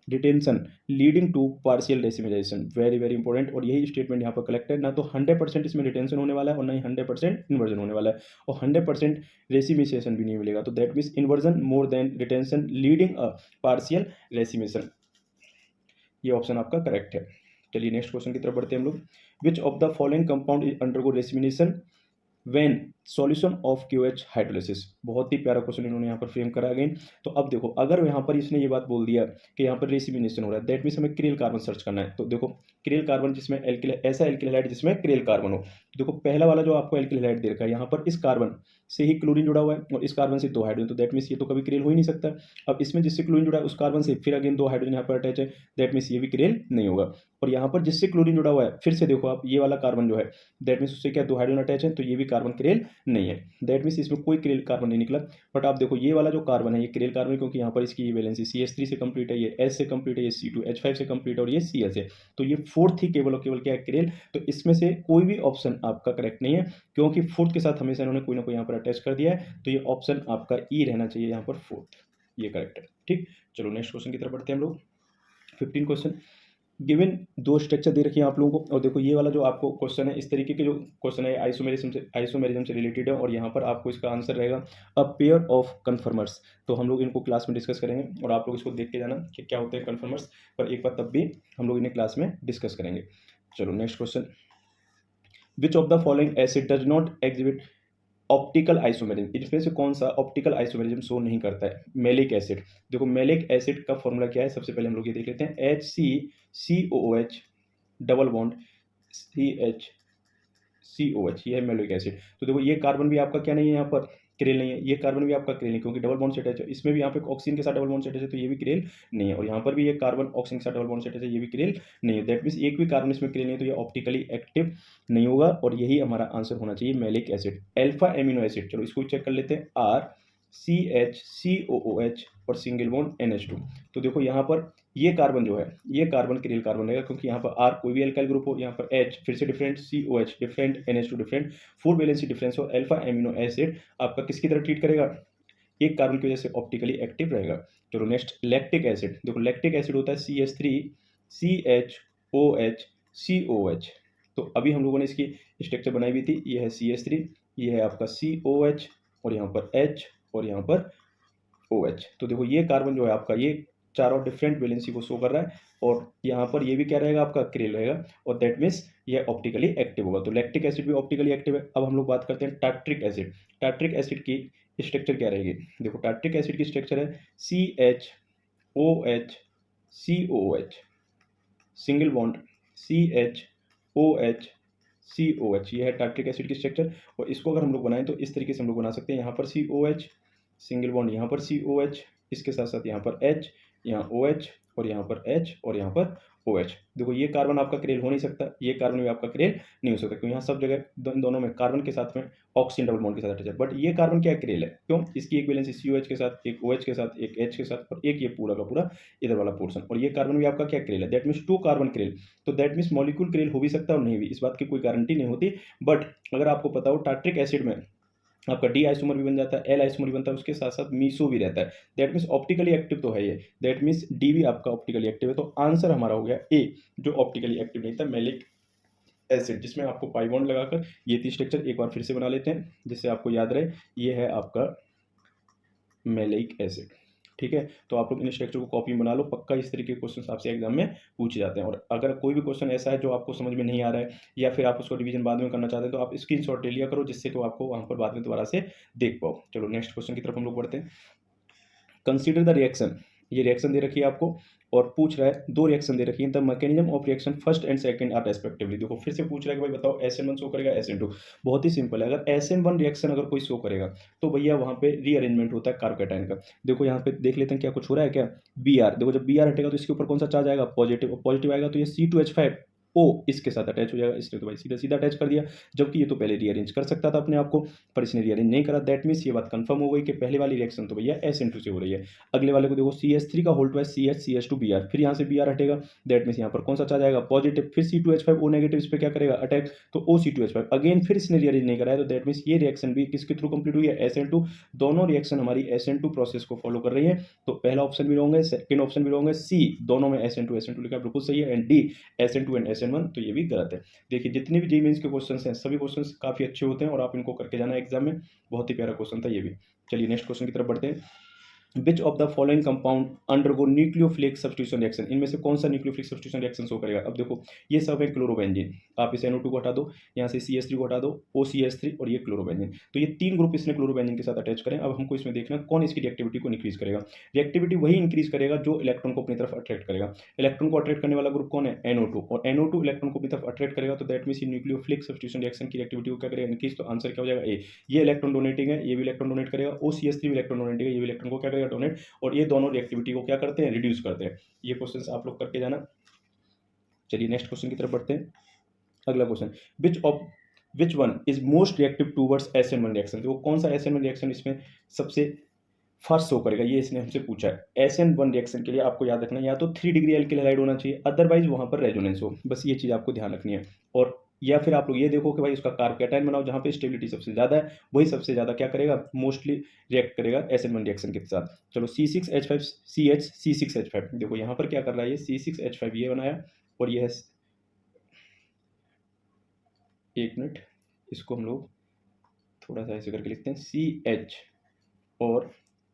detention leading to partial racemisation. Very very important. और यही स्टेटमेंट यहाँ पर कलेक्ट है, ना तो 100% इसमें डिटेंशन होने वाला है और ना ही 100% इन्वर्जन होने वाला है और 100% रेसिमिसेशन भी नहीं मिलेगा। तो that means inversion more than detention leading a partial racemisation, ये ऑप्शन आपका करेक्ट है। चलिए नेक्स्ट क्वेश्चन की तरफ बढ़ते हैं हम लोग। Which of the following compound is undergo racemisation when solution of QH hydrolysis. बहुत ही प्यारा क्वेश्चन इन्होंने यहाँ पर फ्रेम करा अगेन। तो अब देखो अगर यहाँ पर इसने ये बात बोल दिया कि यहाँ पर रेसिमिनेशन हो रहा है दैट मीन्स हमें क्रिल कार्बन सर्च करना है। तो देखो क्रिल कार्बन जिसमें ऐसा एल्किल हैलाइड जिसमें क्रिल कार्बन हो। देखो पहला वाला जो आपको एल्किल हैलाइड दे रखा है यहाँ पर इस कार्बन से ही क्लोरीन जुड़ा हुआ है और इस कार्बन से 2 हाइड्रोजन, तो दैट मीन्स ये तो कभी क्रिल हो ही नहीं सकता। अब इसमें जिससे क्लोरीन जुड़ा है उस कार्बन से फिर अगेन 2 हाइड्रोजन यहाँ पर अटैच है, दैट मीन्स ये भी क्रिल नहीं होगा। और यहाँ पर जिससे क्लोरीन जुड़ा हुआ है फिर से देखो आप ये वाला कार्बन जो है दैट मीन्स उससे क्या 2 हाइड्रोजन अटैच है, तो ये भी कार्बन क्रिल नहीं है। दैट मीन्स इसमें कोई क्रिल कार्बन नहीं निकला। बट आप देखो ये वाला जो कार्बन है ये क्रिल कार्बन है, क्योंकि यहाँ पर इसकी ये वैलेंसी CH3 से कंप्लीट है, ये S से कंप्लीट है, ये C2H5 से कंप्लीट है और ये Cl से। तो ये फोर्थ ही केवल और केवल क्या है, क्रिल। तो इसमें से कोई भी ऑप्शन आपका करेक्ट नहीं है, क्योंकि फोर्थ के साथ हमेशा इन्होंने कोई ना कोई यहाँ पर अटैच कर दिया है। तो ये ऑप्शन आपका ई रहना चाहिए यहाँ पर फोर्थ, ये करेक्ट है। ठीक, चलो नेक्स्ट क्वेश्चन की तरफ बढ़ते हैं हम लोग। 15 क्वेश्चन, गिवन 2 स्ट्रक्चर दे रखी है आप लोगों को। और देखो ये वाला जो आपको क्वेश्चन है इस तरीके के जो क्वेश्चन है आइसोमेरिज्म से रिलेटेड है और यहाँ पर आपको इसका आंसर रहेगा अ पेयर ऑफ कन्फर्मर्स। तो हम लोग इनको क्लास में डिस्कस करेंगे और आप लोग इसको देख के जाना कि क्या होते हैं कन्फर्मर्स, पर एक बार तब भी हम लोग इन्हें क्लास में डिस्कस करेंगे। चलो next question, which of the following acid does not exhibit optical isomerism. इसमें से कौन सा ऑप्टिकल आइसोमेरिज्म शो नहीं करता है, मेलिक एसिड। देखो मेलिक एसिड का फॉर्मूला क्या है, सबसे पहले हम लोग ये देख लेते हैं, HCCOOH डबल बॉन्ड CHCOH, ये है मेलिक एसिड। तो देखो ये कार्बन भी आपका क्या नहीं है यहाँ पर, क्रिल नहीं है। ये कार्बन भी आपका क्रिल नहीं, क्योंकि डबल बॉन्ड से अटैच है। इसमें भी यहाँ पे ऑक्सीजन के साथ डबल बॉन्ड से अटैच है तो ये भी क्रिल नहीं है। और यहाँ पर भी ये कार्बन ऑक्सीजन के साथ डबल बॉन्ड से अटैच है, ये भी क्रिल नहीं है। दैट मीन्स एक भी कार्बन इसमें क्रिल नहीं है, तो ये ऑप्टिकली एक्टिव नहीं होगा और यही हमारा आंसर होना चाहिए malic acid. Alpha amino acid, चलो इसको चेक कर लेते हैं, RCHCOOH और सिंगल बॉन्ड NH2। तो देखो यहाँ पर ये कार्बन जो है ये कार्बन क्रिल कार्बन रहेगा, क्योंकि यहाँ पर R कोई भी एल्काइल ग्रुप हो, यहाँ पर H फिर से different, COH different, NH2 different, 4 valency difference और अल्फा एमिनो एसिड आपका किसकी तरह ट्रीट करेगा, एक कार्बन की वजह से ऑप्टिकली एक्टिव रहेगा। चलो नेक्स्ट, लैक्टिक एसिड। देखो लैक्टिक एसिड होता है CH3 CHOH COH। तो अभी हम लोगों ने इसकी स्ट्रक्चर बनाई हुई थी, ये है CH3, ये है आपका COH और यहाँ पर H और यहाँ पर OH। तो देखो ये कार्बन जो है आपका ये चारों डिफरेंट वैलेंसी को शो कर रहा है और यहाँ पर ये भी क्या रहेगा आपका क्रिल रहेगा और दैट मीन्स ये ऑप्टिकली एक्टिव होगा। तो लैक्टिक एसिड भी ऑप्टिकली एक्टिव है। अब हम लोग बात करते हैं टार्ट्रिक एसिड। टार्ट्रिक एसिड की स्ट्रक्चर क्या रहेगी, देखो टार्ट्रिक एसिड की स्ट्रक्चर है CHOH COOH single bond CHOH COH, ये है टार्ट्रिक एसिड की स्ट्रक्चर। और इसको अगर हम लोग बनाएं तो इस तरीके से हम लोग बना सकते हैं, यहाँ पर COH सिंगल बॉन्ड, यहाँ पर COH, इसके साथ साथ यहाँ पर H, यहाँ OH और यहाँ पर H और यहाँ पर OH। देखो ये कार्बन आपका क्रिल हो नहीं सकता, ये कार्बन भी आपका क्रिल नहीं हो सकता, क्योंकि यहाँ सब जगह दोनों में कार्बन के साथ में ऑक्सीजन डबल बॉन्ड के साथ अटैच है। बट ये कार्बन क्या क्रिल है, क्यों, इसकी एक वैलेंसी COH के साथ, एक OH के साथ, एक H के साथ और एक ये पूरा का पूरा इधर वाला पोर्शन, और ये कार्बन भी आपका क्या क्रिल है, दैट मीन्स 2 कार्बन क्रिल। तो दैट मीन्स मॉलिक्यूल क्रिल हो भी सकता है और नहीं भी, इस बात की कोई गारंटी नहीं होती। बट अगर आपको पता हो टार्ट्रिक एसिड में आपका डी आइसोमर भी बन जाता है, एल आइसोमर भी बनता है, उसके साथ साथ मीसो भी रहता है। दैट मीन्स ऑप्टिकली एक्टिव तो है ये, दैट मीन्स डी भी आपका ऑप्टिकली एक्टिव है। तो आंसर हमारा हो गया ए, जो ऑप्टिकली एक्टिव नहीं था, मेलिक एसिड, जिसमें आपको पाई बॉन्ड लगाकर ये 3 स्ट्रक्चर एक बार फिर से बना लेते हैं जिससे आपको याद रहे, ये है आपका मैलिक एसिड। ठीक है, तो आप लोग इन स्ट्रक्चर को कॉपी में बना लो, पक्का इस तरीके के क्वेश्चन आपसे एग्जाम में पूछे जाते हैं। और अगर कोई भी क्वेश्चन ऐसा है जो आपको समझ में नहीं आ रहा है या फिर आप उसको रिवीजन बाद में करना चाहते हैं तो आप स्क्रीनशॉट ले लिया करो, जिससे तो आपको वहां पर बाद में दोबारा से देख पाओ। चलो नेक्स्ट क्वेश्चन की तरफ हम लोग बढ़ते हैं। कंसीडर द रिएक्शन, ये रिएक्शन दे रखी है आपको और पूछ रहा है, दो रिएक्शन दे रखी है, the mechanism of reaction first and second are respectively. देखो फिर से पूछ रहा है कि भाई बताओ SN1 शो करेगा SN2। बहुत ही सिंपल है, अगर SN1 रिएक्शन अगर कोई शो करेगा तो भैया वहां पे रीअरेंजमेंट होता है कार्बोकेटाइन का। देखो यहाँ पे देख लेते हैं क्या कुछ हो रहा है क्या। Br, देखो जब Br हटेगा तो इसके ऊपर कौन सा चार्ज आएगा, पॉजिटिव, पॉजिटिव आएगा तो ये C2H5 O इसके साथ अटैच हो जाएगा, इसने तो भाई सीधा सीधा अटैच कर दिया, जबकि ये तो पहले रीअरेंज कर सकता था अपने आप को, पर इसने रीअरेंज नहीं करा। दैट मीन्स ये बात कंफर्म हो गई कि पहले वाली रिएक्शन तो भैया SN2 से हो रही है। अगले वाले को देखो CH3 का होल ट्वाइस CH2Br, फिर यहाँ से Br हटेगा, दैट मीन्स यहाँ पर कौन सा चार्ज आएगा, पॉजिटिव, फिर C2H5 O नेगेटिव, इस पर क्या करेगा अटैक, तो OC2H5 अगेन फिर इसने रीअरेंज नहीं कराया, तो दैट मीन्स ये रिएक्शन भी किसके थ्रू कंप्लीट हुई है, SN2। दोनों रिएक्शन हमारी SN2 प्रोसेस को फॉलो कर रही है, तो पहला ऑप्शन भी रॉन्ग है, सेकंड ऑप्शन भी रॉन्ग है, सी दोनों में SN2 लिखा बिल्कुल सही है, and D SN2 and SN1 तो ये भी गलत है। देखिए जितने भी जेईई मेंस के क्वेश्चंस हैं सभी क्वेश्चंस काफी अच्छे होते हैं और आप इनको करके जाना एग्जाम में, बहुत ही प्यारा क्वेश्चन था ये भी। चलिए नेक्स्ट क्वेश्चन की तरफ बढ़ते हैं। विच of the following compound undergo nucleophilic substitution reaction, इनमें से कौन सा न्यूक्लियोफिलिक सब्स्टिट्यूशन रिएक्शन शो करेगा। अब देखो ये सब है क्लोरोबेंजीन, आप इस NO2 को हटा दो, यहाँ से CH3 को हटा दो, OCH3 और ये क्लोरोबेंजीन, तो ये तीन ग्रुप इसने क्लोरोबेंजीन के साथ अटैच करें। अब हमको इसमें देखना कौन इसकी रिएक्टिविटी को इंक्रीज करेगा। रिएक्टिविटी वही इंक्रीज करेगा जो इलेक्ट्रॉन को अपनी तरफ अट्रैक्ट करेगा। इलेक्ट्रॉन को अट्रैक्ट करने वाला ग्रुप कौन है, NO2, और NO2 इलेक्ट्रॉन को अपनी तरफ अट्रैक्ट करेगा, तो that means nucleophilic substitution reaction की रिएक्टिविटी को क्या करेगा, इंक्रीज। तो आंसर क्या हो जाएगा ए। ये इलेक्ट्रॉन डोनेटिंग है, ये भी इलेक्ट्रॉन डोनेट करेगा, OCH3 भी इलेक्ट्रॉन डोनेटिंग है, ये भी इलेक्ट्रॉन को क्या करेगा डोनेट, और ये दोनों रिएक्टिविटी को क्या करते हैं, रिड्यूस करते हैं। ये क्वेश्चंस आप लोग करके जाना। चलिए नेक्स्ट क्वेश्चन की तरफ बढ़ते हैं। अगला question, which one is most reactive towards SN1 reaction, तो कौन सा SN1 रिएक्शन इसमें सबसे फर्स्ट शो करेगा, ये इसने हमसे पूछा है। SN1 रिएक्शन के लिए आपको याद रखना या तो 3 डिग्री एल्किल हैलाइड होना चाहिए, अदरवाइज वहां पर रेजोनेंस हो, बस ये चीज आपको ध्यान रखनी है। और या फिर आप लोग ये देखो कि भाई उसका कार्बोकेटाइन बनाओ जहां पे स्टेबिलिटी सबसे ज्यादा है, वही सबसे ज्यादा क्या करेगा, मोस्टली रिएक्ट करेगा SN1 रिएक्शन के साथ। चलो C6H5 CH C6H5, देखो यहाँ पर क्या कर रहा है, ये C6H5 ये बनाया और ये है, एक मिनट इसको हम लोग थोड़ा सा ऐसे करके लिखते हैं, CH और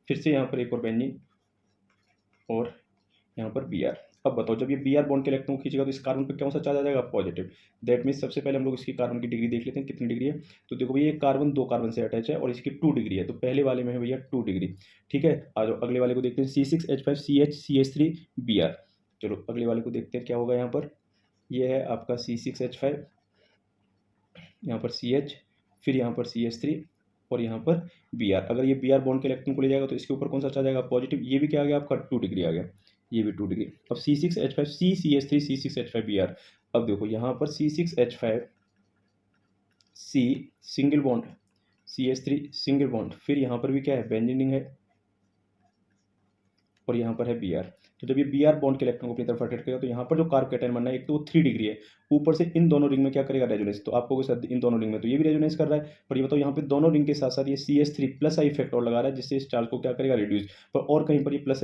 फिर से यहाँ पर एक और बेंजीन और यहाँ पर Br। अब बताओ जब ये Br बॉन्ड के इलेक्ट्रॉन खींचेगा तो इस कार्बन पे कौन सा चार्ज आ जाएगा, पॉजिटिव। दैट मीन्स सबसे पहले हम लोग इसकी कार्बन की डिग्री देख लेते हैं कितनी डिग्री है। तो देखो भैया ये कार्बन दो कार्बन से अटैच है और इसकी 2 डिग्री है, तो पहले वाले में है भैया 2 डिग्री। ठीक है, आ जाओ अगले वाले को देखते हैं, C6H5 CH CH3 Br। चलो अगले वाले को देखते हैं क्या होगा। यहाँ पर ये है आपका C6H5, यहाँ पर CH, फिर यहाँ पर CH3 और यहाँ पर Br। अगर ये Br बॉन्ड के इलेक्ट्रॉन को ले जाएगा तो इसके ऊपर कौन सा चार्ज आएगा, पॉजिटिव। ये भी क्या आ गया आपका 2 डिग्री आ गया, ये भी 2 डिग्री। अब C6H5 CCH3 C6H5 Br। अब देखो यहाँ पर C6H5 C single bond, CH3 single bond, फिर यहाँ पर भी क्या है, बेंजीन रिंग है और यहाँ पर है Br। तो जब ये Br बॉन्ड के इलेक्ट्रॉन को अपनी तरफ अट्रैक्ट करेगा तो यहाँ पर जो कार्बोकेटाइन बनना है, एक तो वो 3 डिग्री है, ऊपर से इन दोनों रिंग में क्या करेगा, रेजोनेंस। तो आपको इन दोनों रिंग में तो ये भी रेजोनेंस कर रहा है, पर ये बताओ यहाँ पे दोनों रिंग के साथ साथ ये CH3 प्लस आई इफेक्ट और लगा रहा है, जिससे इस चार्ज को क्या करेगा, रिड्यूस। पर और कहीं पर ये प्लस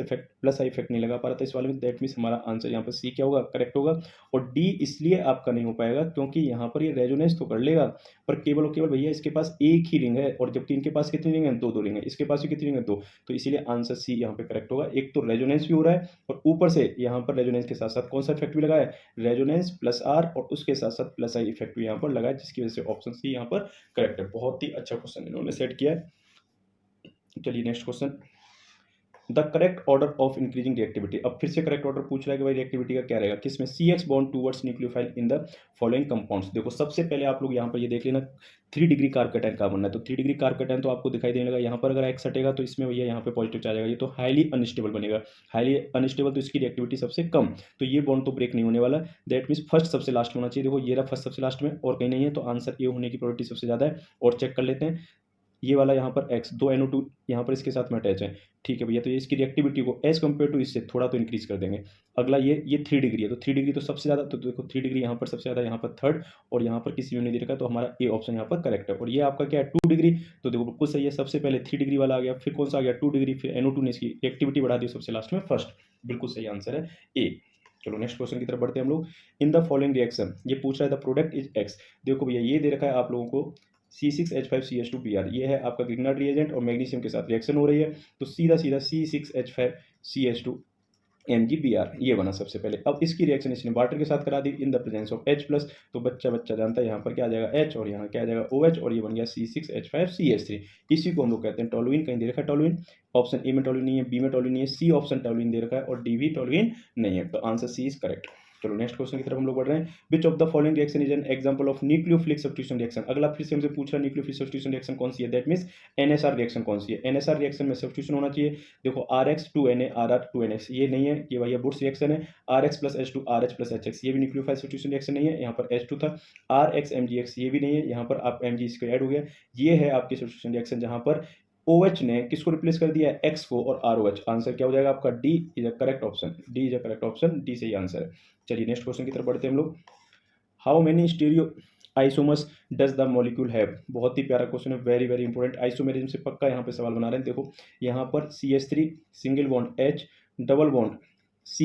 आई इफेक्ट नहीं लगा पा रहा था इस वाले में। दैट मीन्स हमारा आंसर यहाँ पर सी क्या होगा, करेक्ट होगा। और डी इसलिए आपका नहीं हो पाएगा क्योंकि यहाँ पर ये रेजोनेंस तो कर लेगा, पर केवल और केवल भैया इसके पास एक ही रिंग है, और जबकि इनके पास कितनी रिंग है, दो रिंग है, इसके पास भी कितनी रिंग है, दो। तो इसीलिए आंसर सी यहाँ पे करेक्ट होगा। एक तो रेजोनेंस भी हो रहा है और ऊपर से यहाँ पर रेजोनेंस के साथ साथ कौन सा इफेक्ट भी लगा है, रेजोनेंस प्लस आर, और उसके साथ साथ प्लस आई इफेक्ट भी यहाँ पर लगा है, जिसकी वजह से ऑप्शन सी यहाँ पर करेक्ट है। बहुत ही अच्छा क्वेश्चन इन्होंने सेट किया है। चलिए next question, the correct order of increasing reactivity. अब फिर से करेक्ट ऑर्डर पूछ रहा है कि भाई रिएक्टिविटी का क्या रहेगा, किसमें, CX bond towards nucleophile in the following compounds. देखो सबसे पहले आप लोग यहाँ पर ये देख लेना 3 डिग्री कार्बोकेटाइन का बनना है, तो 3 डिग्री कार्बोकेटाइन तो आपको दिखाई देने लगा। यहाँ पर अगर एक्स हटेगा तो इसमें भैया यहाँ पे पॉजिटिव चार्ज आएगा, ये तो हाईली अनस्टेबल बनेगा। हाईली अनस्टेबल तो इसकी रिएक्टिविटी सबसे कम, तो ये बॉन्ड तो ब्रेक नहीं होने वाला। दैट मीन्स फर्स्ट सबसे लास्ट होना चाहिए। देखो ये रहा फर्स्ट सबसे लास्ट में और कहीं नहीं है, तो आंसर ए होने की प्रोबेबिलिटी सबसे ज़्यादा है। और चेक कर लेते हैं, ये वाला यहाँ पर X, दो NO2 यहाँ पर इसके साथ में अटैच है। ठीक है भैया, तो ये इसकी रिएक्टिविटी को एज कम्पेयर टू इससे थोड़ा तो इंक्रीज कर देंगे। अगला ये 3 डिग्री है, तो 3 डिग्री तो सबसे ज़्यादा, तो देखो 3 डिग्री यहाँ पर सबसे ज़्यादा, यहाँ पर थर्ड, और यहाँ पर किसी में नहीं दे रखा, तो हमारा ए ऑप्शन यहाँ पर करेक्ट है। और ये आपका क्या है, 2 डिग्री, तो देखो बिल्कुल सही है। सबसे पहले 3 डिग्री वाला आ गया, फिर कौन सा आ गया, 2 डिग्री, फिर NO2 ने इसकी रिएक्टिविटी बढ़ा दी सबसे लास्ट में फर्स्ट, बिल्कुल सही आंसर है ए। चलो नेक्स्ट क्वेश्चन की तरफ बढ़ते हैं हम लोग। इन द फॉलोइंग रिएक्शन, ये पूछ रहा है द प्रोडक्ट इज एक्स। देखो भैया ये दे रखा है आप लोगों को C6H5CH2Br, ये है आपका ग्रिग्नार्ड रिएजेंट और मैग्नीशियम के साथ रिएक्शन हो रही है, तो सीधा सीधा C6H5CH2 MgBr ये बना सबसे पहले। अब इसकी रिएक्शन इसने वाटर के साथ करा दी in the presence of H plus, तो बच्चा जानता है यहाँ पर क्या आ जाएगा H और यहाँ क्या आ जाएगा OH और ये बन गया C6H5CH3। इसी को हम लोग कहते हैं टोलुइन। कहीं दे रखा है टोलुइन, ऑप्शन ए में टोलुइन नहीं है, बी में टोलुइन नहीं है, सी ऑप्शन टोलुइन दे रखा है और डी भी टोलुइन नहीं है, तो आंसर सी इज करेक्ट। चलो नेक्स्ट क्वेश्चन की तरफ हम लोग बढ़ रहे हैं। विच of the following reaction is an example of nucleophilic substitution reaction. अगला फिर से हमसे पूछ रहा है न्यूक्लियोफिलिक सब्स्टिट्यूशन रिएक्शन कौन सी है, दैट मींस NSR रिएक्शन कौन सी है। NSR रिएक्शन में सब्स्टिट्यूशन होना चाहिए, देखो RX 2Na RR 2NX, ये नहीं है, ये भैया बुर्स रिएक्शन है। RX plus H2 RH plus HX, ये भी न्यूक्लियोफाइल सब्स्टिट्यूशन रिएक्शन नहीं है, यहाँ पर H2 था। RX MgX, ये भी नहीं है, यहाँ पर आप Mg इसको ऐड हो गया। ये है आपकी सब्स्टिट्यूशन रिएक्शन जहाँ पर OH ने किसको रिप्लेस कर दिया है, X को और ROH। आंसर क्या हो जाएगा आपका, D is a correct option, D is a correct option, D सही आंसर है। चलिए नेक्स्ट क्वेश्चन की तरफ बढ़ते हैं हम लोग। How many stereo isomers does the molecule have. बहुत ही प्यारा क्वेश्चन है, वेरी वेरी इंपॉर्टेंट। आइसोमेरिज्म से पक्का यहाँ पे सवाल बना रहे हैं। देखो यहाँ पर CH3 single bond H, double bond C,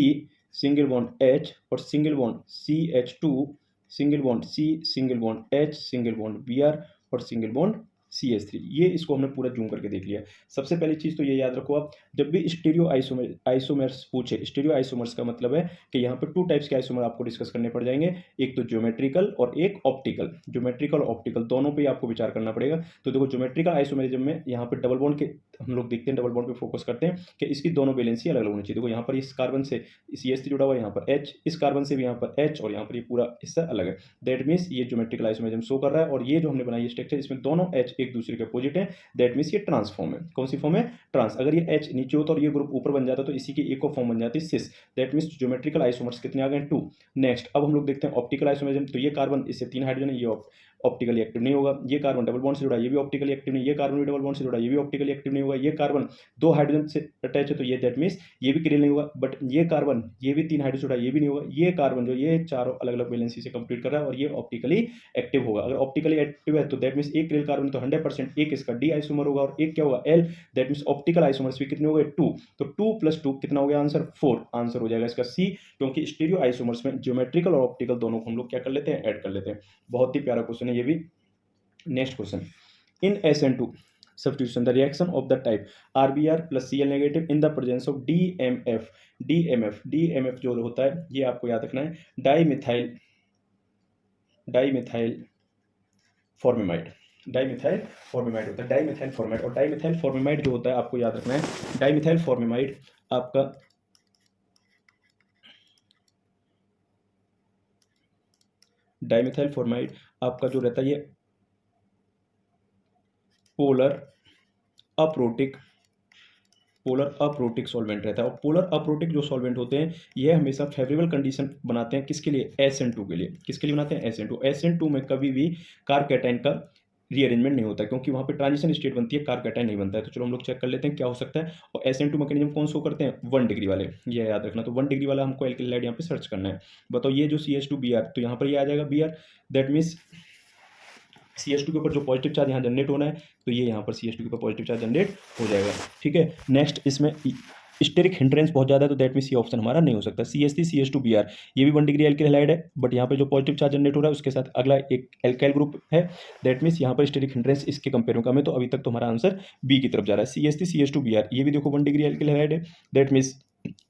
single bond H और single bond CH2, single bond C, single bond H, single bond Br और सिंगल बॉन्ड CH3। ये इसको हमने पूरा जूम करके देख लिया। सबसे पहली चीज़ तो ये याद रखो आप, जब भी स्टीरियो आइसोमर्स पूछे, स्टीरियो आइसोमर्स का मतलब है कि यहाँ पर 2 टाइप्स के आइसोमर आपको डिस्कस करने पड़ जाएंगे, एक तो ज्योमेट्रिकल और एक ऑप्टिकल। ज्योमेट्रिकल और ऑप्टिकल दोनों पे आपको विचार करना पड़ेगा। तो देखो ज्योमेट्रिकल आइसोमेरिज्म में यहाँ पर डबल बॉन्ड के हम लोग देखते हैं, डबल बॉन्ड पे फोकस करते हैं कि इसकी दोनों वैलेंसी अलग अलग होनी चाहिए। देखो यहाँ पर इस कार्बन से CH3 जुड़ा हुआ है, यहाँ पर H, इस कार्बन से भी यहाँ पर H और यहाँ पर ये पूरा हिस्सा अलग है। दैट मीन्स ये ज्योमेट्रिकल आइसोमेरिज्म शो कर रहा है। और ये जो हमने बनाई है स्ट्रक्चर, इसमें दोनों H एक दूसरे के अपोजिट है, दैट मीन्स ये ट्रांसफॉर्म है। कौन सी फॉर्म है, ट्रांस। अगर ये H नीचे होता और ये ग्रुप ऊपर बन जाता तो इसी की एक और फॉर्म बन जाती सिस। दैट मीन्स ज्योमेट्रिकल आइसोमर्स कितने आ गए, 2। नेक्स्ट अब हम लोग देखते हैं ऑप्टिकल आइसोमेरिज्म। तो ये कार्बन, इससे 3 हाइड्रोजन है, ये ऑप्टिकली एक्टिव नहीं होगा। ये कार्बन डबल बॉन्ड से जुड़ा है, ये भी ऑप्टिकली एक्टिव नहीं। ये कार्बन भी डबल बॉन्ड से जुड़ा है, ये भी ऑप्टिकली एक्टिव नहीं होगा। ये कार्बन 2 हाइड्रोजन से अटैच है, तो ये दैट मीन्स ये भी क्रियल नहीं होगा। बट ये कार्बन, ये भी 3 हाइड्रोजन जुड़ा है, ये भी नहीं होगा। ये कार्बन जो ये चारों अलग अलग वैलेंसी से कंप्लीट कर रहा है और ये ऑप्टिकली एक्टिव होगा। अगर ऑप्टिकली एक्टिव है तो दैट मीन्स एक क्रियल कार्बन तो 100% एक इसका डी आइसोमर होगा और एक क्या होगा, L। That means optical isomers भी कितने हो गए, 2। तो 2 + 2 कितना हो गया आंसर, 4। आंसर हो जाएगा इसका C, क्योंकि स्टीरियो आइसोमर्स में ज्योमेट्रिकल और ऑप्टिकल दोनों को हम लोग क्या कर लेते हैं, ऐड कर लेते हैं। बहुत ही प्यारा क्वेश्चन है ये भी। Next question, in SN2 substitution the reaction of the type RBr plus Cl negative in the presence of DMF। DMF जो होता है ये आपको याद रखना है, डाइमिथाइल फॉर्मेमाइड। डाइमिथाइल फॉर्मेमाइड होता है, डाइमिथाइल फॉर्मेमाइड। और डाइमिथाइल फॉर्मेमाइड जो होता है आपको याद रखना है, डाइमिथाइल फॉर्मेमाइड आपका जो रहता है ये पोलर अप्रोटिक सॉल्वेंट रहता है। और पोलर अप्रोटिक जो सॉल्वेंट होते हैं ये हमेशा फेवरेबल कंडीशन बनाते हैं, किसके लिए, SN2 के लिए। किसके लिए बनाते हैं, SN2 में कभी भी कार्बोकैटायन का रीअरेंजमेंट नहीं होता, क्योंकि वहाँ पे ट्रांजिशन स्टेट बनती है, कार्बोकैटायन नहीं बनता है। तो चलो हम लोग चेक कर लेते हैं क्या हो सकता है। और SN2 मैकेनिज्म कौन शो करते हैं, 1 डिग्री वाले, ये याद रखना। तो 1 डिग्री वाला हमको एल्किल हैलाइड यहाँ पे सर्च करना है। बताओ ये जो CH2Br, तो यहाँ पर ये आ जाएगा Br। दैट मीन्स CH2 के ऊपर जो पॉजिटिव चार्ज यहाँ जनरेट होना है, तो ये यहाँ पर CH2 के ऊपर पॉजिटिव चार्ज जनरेट हो जाएगा। ठीक है, नेक्स्ट इसमें स्टेरिक हिंड्रेंस बहुत ज़्यादा है, तो दैट मीन्स ये ऑप्शन हमारा नहीं हो सकता। CH3 CH2Br ये भी 1 डिग्री एल्किल हैलाइड है, बट यहाँ पे जो पॉजिटिव चार्ज जनरेट हो रहा है उसके साथ अगला एक एल्काइल ग्रुप है, दैट मीन्स यहाँ पर स्टेरिक हिंड्रेंस इसके कंपेयर में कम है। तो अभी तक तो हमारा आंसर बी की तरफ जा रहा है। CH3 CH2Br ये भी देखो 1 डिग्री एल्किल हैलाइड है, दैट मीन्स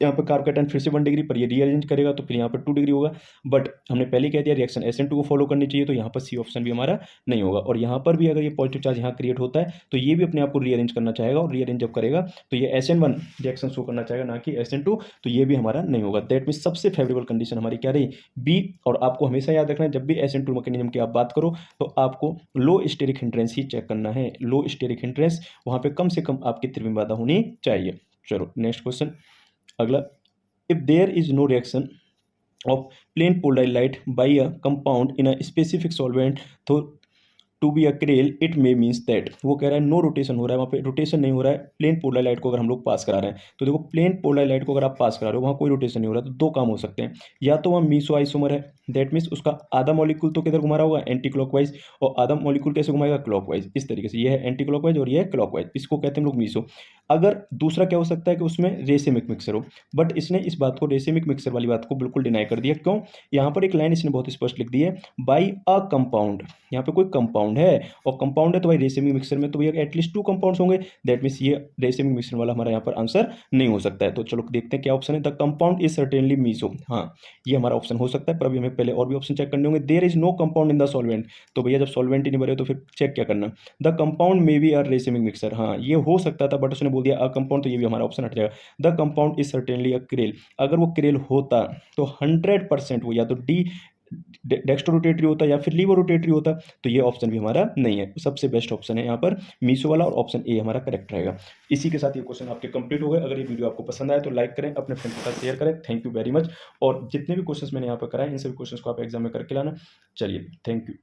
यहाँ पर कार्बोकैटायन फिर से 1 डिग्री पर ये रीअरेंज करेगा तो फिर यहाँ पर 2 डिग्री होगा। बट हमने पहले कह दिया रिएक्शन SN2 को फॉलो करनी चाहिए, तो यहाँ पर C ऑप्शन भी हमारा नहीं होगा। और यहाँ पर भी अगर ये पॉजिटिव चार्ज यहाँ क्रिएट होता है तो ये भी अपने आप को रीअरेंज करना चाहेगा, और रीअरेंज जब करेगा तो ये SN1 रिएक्शन शो करना चाहेगा, ना कि SN2, तो ये भी हमारा नहीं होगा। दैट मीन्स सबसे फेवरेबल कंडीशन हमारी क्या रही, बी। और आपको हमेशा याद रखना है जब भी SN2 मैकेनिज्म की आप बात करो तो आपको लो स्टेरिक हिंड्रेंस ही चेक करना है। लो स्टेरिक हिंड्रेंस वहाँ पे कम से कम आपकी त्रिविम बाधा होनी चाहिए। चलो नेक्स्ट क्वेश्चन अगला, if there is no reaction of plain polarized light by a compound in a specific solvent to be a curl it may means that, वो कह रहा है नो रोटेशन हो रहा है, वहाँ पे रोटेशन नहीं हो रहा है प्लेन पोलर लाइट को अगर हम लोग पास करा रहे हैं। तो देखो प्लेन पोलर लाइट को अगर आप पास करा रहे हो वहाँ कोई रोटेशन नहीं हो रहा, तो 2 काम हो सकते हैं, या तो वहाँ मीसो आइसोमर है, दैट मीन्स उसका आधा मॉलिक्यूल तो किधर घुमा रहा होगा, एंटी क्लॉकवाइज, और आधा मॉलिक्यूल कैसे घुमाएगा, क्लॉकवाइज। इस तरीके से ये है एंटी क्लॉकवाइज और ये है क्लॉकवाइज, इसको कहते हैं हम लोग मीसो। अगर दूसरा क्या हो सकता है कि उसमें रेसिमिक मिक्सर हो, बट इसने इस बात को, रेसिमिक मिक्सर वाली बात को बिल्कुल डिनाई कर दिया। क्यों? यहाँ पर एक लाइन इसने बहुत स्पष्ट लिख दी है, बाई अ कंपाउंड। यहाँ पे कोई कंपाउंड है और कंपाउंड है तो भाई रेसिमिक मिक्सर में तो भैया एटलीस्ट 2 कंपाउंड्स होंगे, दैट मीन्स ये रेसिमिक मिक्सर वाला हमारा यहाँ पर आंसर नहीं हो सकता है। तो चलो देखते हैं क्या ऑप्शन है। The compound is certainly meso, हाँ ये हमारा ऑप्शन हो सकता है, पर अभी हमें पहले और भी ऑप्शन चेक करने होंगे। There is no compound in the solvent, तो भैया जब सॉल्वेंट ही नहीं भरे तो फिर चेक क्या करना। The compound may be a racemic mixer, हाँ ये हो सकता था बट उसने बोल दिया अ कंपाउंड, तो ये भी हमारा ऑप्शन हट जाएगा। The compound is certainly a curl, अगर वो क्रेल होता तो 100% वो या तो डी डेक्स्ट्रो रोटेटरी होता या फिर लीवर रोटेटरी होता, तो ये ऑप्शन भी हमारा नहीं है। सबसे बेस्ट ऑप्शन है यहाँ पर मीसो वाला, और ऑप्शन ए हमारा करेक्ट रहेगा। इसी के साथ ये क्वेश्चन आपके कंप्लीट हो गए। अगर ये वीडियो आपको पसंद आए तो लाइक करें, अपने फ्रेंड के साथ शेयर करें। Thank you very much. और जितने भी क्वेश्चन मैंने यहाँ पर कराए इन सभी क्वेश्चन को आप एग्जाम में करके लाना। चलिए, थैंक यू।